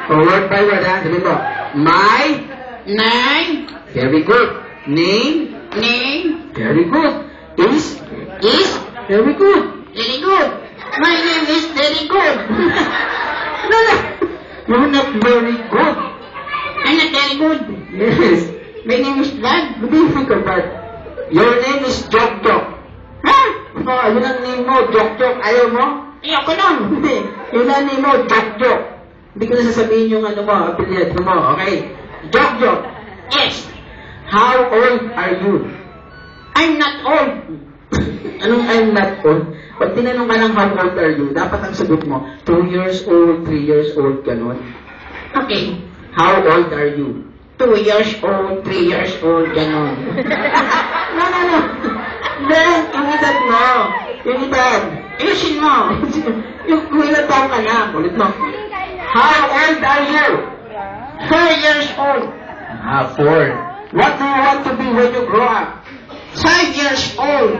Word by word, ha? Sabi mo, my Name. very good. Name, Name. very good. Is very good. Very good. My name is very good. No. You're not very good. I'm not very good. Yes. My name is bad. What do you think of that? Your name is Jok Jok. Ha? Oh, yun ang name mo, Jok Jok. Ayaw mo? Ayoko nun. Hindi. Yun ang name mo, Jok Jok. Hindi ko na sasabihin yung ano mo, apelido mo, okay? Jok Jok. Yes. How old are you? I'm not old. Anong I'm not old? Pag tinanong ka ng how old are you, dapat ang sagot mo, 2 years old, 3 years old, ganun. Okay. How old are you? 2 years old, 3 years old, ganon. No. Hindi, yung edad mo. Yung edad. Ayusin mo. Yung kung ilan taon ka na, ulit mo. How old are you? 4 years old. 4. What do you want to be when you grow up? 5 years old.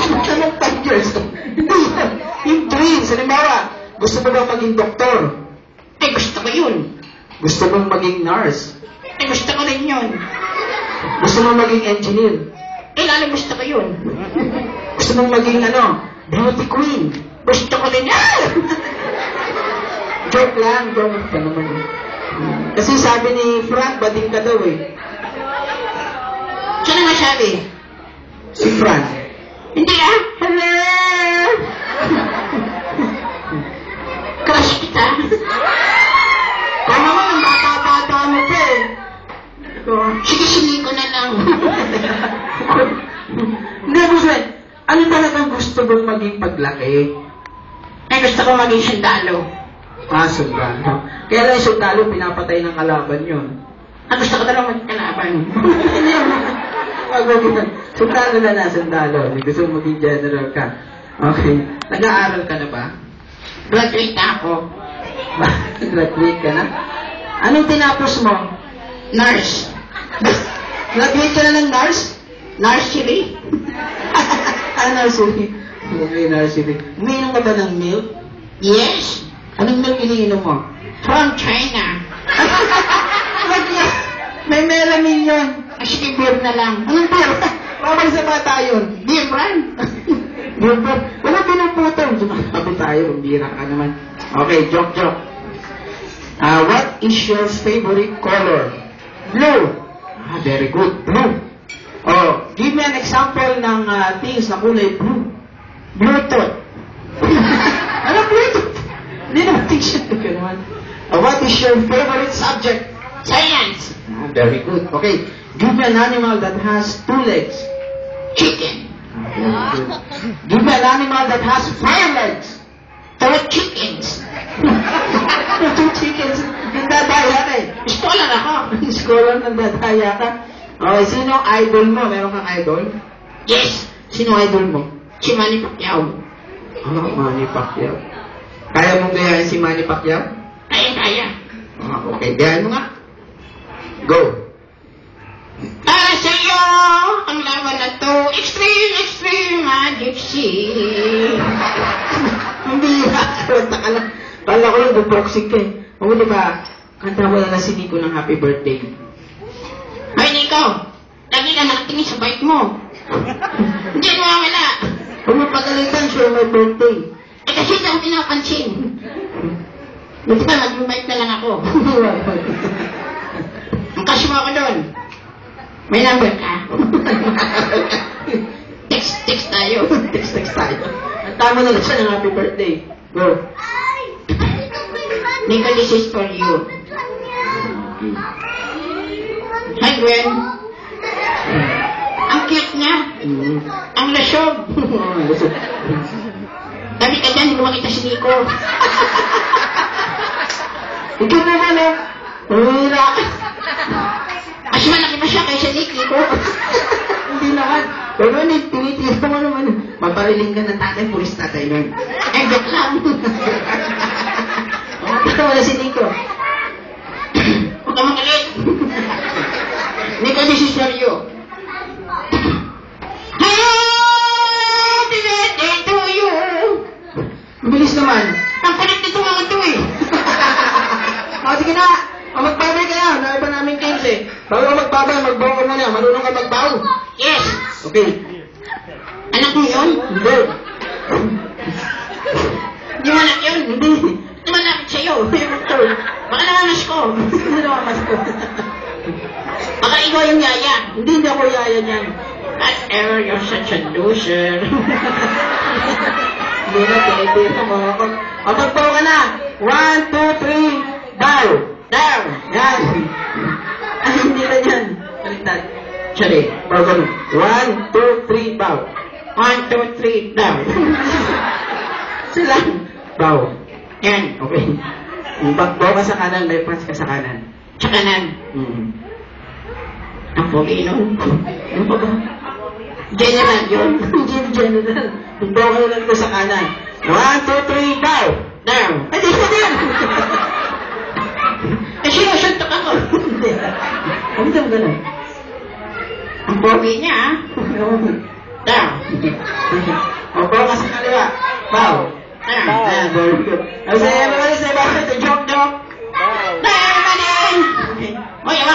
Anong 5 years old? Hindi yan. Yung dreams, halimbawa, gusto mo ba maging doktor? Ay, gusto ko yun. Gusto mong maging nurse? Ay, gusto ko rin yun. Gusto mong maging engineer? Eh, lalo gusto ko yun. Gusto mong maging beauty queen? Gusto ko rin yan. Joke lang, joke ka naman. Kasi sabi ni Frank, bading ka daw eh. Sino nga sabi? Si Frank. Hindi ah. Hello! Crush kita. Tama mo, ang bata-bata mo pa eh. Sige, singin ko na lang. Hindi, Buset. Ano talagang gusto mong maging paglaki? Ay, gusto ko maging sundalo. Sundalo. Kaya lang yung sundalo, pinapatay ng kalaban yun. Ang gusto ko na lang maging kalaban. Sundalo na sundalo. Hindi gusto mo maging general ka. Okay. Nag-aaral ka na ba? Graduate na ako. Graduate ka na? Anong tinapos mo? Nurse. Graduate ka na ng nurse? Nursery. Nursery. Okay, nursery. Umiinom ka ba ng milk? Yes. Anong milk iniinom mo? From China. May melamine yun. Ay, sige, beer na lang. Anong beer? Bawal sa bata yun. Beer brand. Beer brand. Wala pinaputol. Sumasabi tayo, bira ka naman. Okay, joke. What is your favorite color? Blue. Very good. Blue. Oh, give me an example ng things na kulay blue. Bluetooth. Ano Bluetooth? Hindi naman t-shirt ka naman. What is your favorite subject? Science. Very good. Okay, give me an animal that has 2 legs. Chicken. Give me an animal that has 5 legs. 2 chickens. 2 chickens. Nagdadaya ka eh. Scholar ako. Scholar, nagdadaya ka. Okay, sino idol mo? Meron kang idol? Yes. Sino idol mo? Si Manny Pacquiao. Manny Pacquiao. Kaya mong gayahin si Manny Pacquiao? Kaya. Okay, gayahin mo nga. Go. Para sa'yo, ang laban na to, extreme magic sea. Hindi Kala ko lang buboxing ka eh. O, di ba, kanta mo na si Nico ng happy birthday. Ay, Nico, lagi ka nakatingin sa bike mo. Hindi mo wala. Huwag mo pagalitan, sure my birthday. Eh, kasi hindi ako pinapansin. Buti ba, mag-bike na lang ako. Ang cash mo ako doon. May number ka. Text tayo. Text tayo. Tama na lang siya ng happy birthday. Go. Nico, this is for you. Hi, Gwen. Ang cute niya. Ang lasob. Dami ka dyan, hindi mo makita si Nico. Ikaw naman eh. Umira ka. Mas malaki pa siya kaysa Nico. Hindi naman. Pero tinitira mo naman. Mapariling ka ng tatay, pulis tatay nun. Ay, joke lang. Ito wala si Nico. Huwag ka magalit. Nico, this is for you. Happy birthday to you. Bilis naman. Ang kulit nito mga babay, magbaw ka muna. Marunong ka magbaw. Yes. Okay. Anak mo yun? Hindi. Hindi mo anak yun? Hindi. Hindi mo lapit sa'yo. Baka namamas ko. Hindi naman mas ko. Baka ikaw yung yaya. Hindi ako yaya niyan. Whatever, you're such a loser. Hindi na, tinitira mo ako. O, magbaw ka na. 1, 2, 3, bow. Down. Yan. Ay, hindi na yan. Baliktad. Sorry. Bow ka na. 1, 2, 3, bow. 1, 2, 3, down. Sila. Bow. Yan. Okay. Baw ka sa kanan, may press ka sa kanan. Sa kanan. Ang pogi nun. Ano pa ba? General yun. Hindi general. Baw ka lang ko sa kanan. 1, 2, 3, bow. Down. Ay, di siya din. Eh, sinusuntok ako. Hindi. Ano daw ganun? Ang pogi niya, ah. Down. O, baw ka sa kaliwa. Bow. Down. Ayan, very good. Ay, say everybody, say bakit? Joke. Down, everybody! Okay. Oy, awa